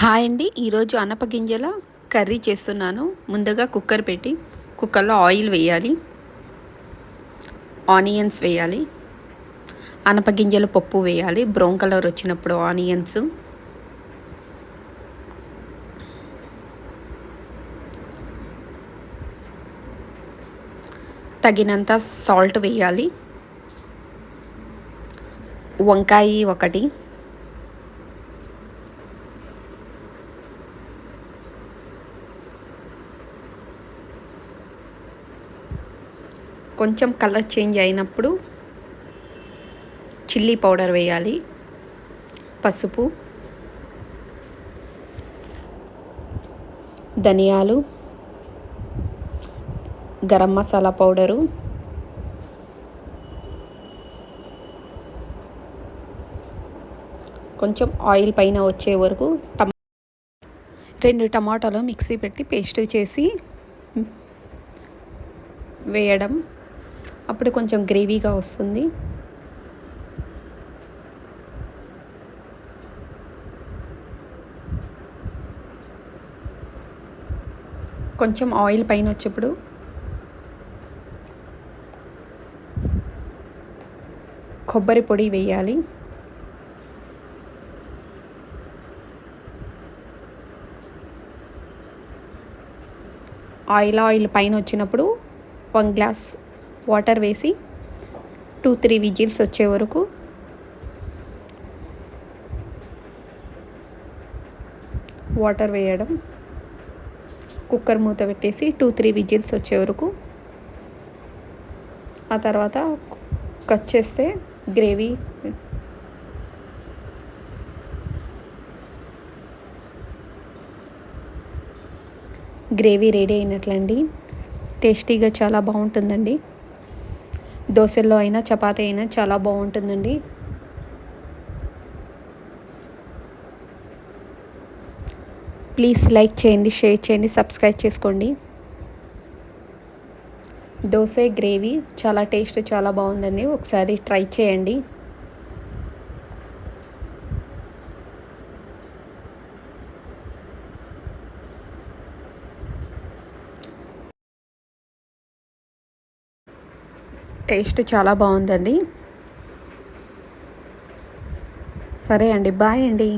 Hi అండి. ఈరోజు అనపగింజల curry చేస్తున్నాను. ముందుగా కుక్కర్ పెట్టి కుక్కర్లో ఆయిల్ వేయాలి, ఆనియన్స్ వేయాలి, అనపగింజల పప్పు వేయాలి. బ్రౌన్ కలర్ వచ్చినప్పుడు ఆనియన్స్, తగినంత సాల్ట్ వేయాలి, వంకాయ ఒకటి, కొంచెం కలర్ చేంజ్ అయినప్పుడు చిల్లీ పౌడర్ వేయాలి, పసుపు, ధనియాలు, గరం మసాలా పౌడరు, కొంచెం ఆయిల్ పైన వచ్చే వరకు 2 టమాటాలు మిక్సీ పెట్టి పేస్ట్ చేసి వేయడం. అప్పుడు కొంచెం గ్రేవీగా వస్తుంది. కొంచెం ఆయిల్ పైన వచ్చేప్పుడు కొబ్బరి పొడి వేయాలి, ఆయిల్ పైన వచ్చినప్పుడు 1 గ్లాస్ వాటర్ వేసి 2-3 విజిల్స్ వచ్చే వరకు వాటర్ వేయడం. కుక్కర్ మూత పెట్టేసి 2-3 విజిల్స్ వచ్చే వరకు, ఆ తర్వాత కట్ చేస్తే గ్రేవీ రెడీ అయినట్లండి. టేస్టీగా చాలా బాగుంటుందండి. దోశల్లో అయినా చపాతీ అయినా చాలా బాగుంటుందండి. ప్లీజ్ లైక్ చేయండి, షేర్ చేయండి, సబ్స్క్రైబ్ చేసుకోండి. దోశ గ్రేవీ చాలా బాగుందండి. ఒకసారి ట్రై చేయండి. టేస్ట్ చాలా బాగుందండి. సరే అండి, బాయ్ అండి.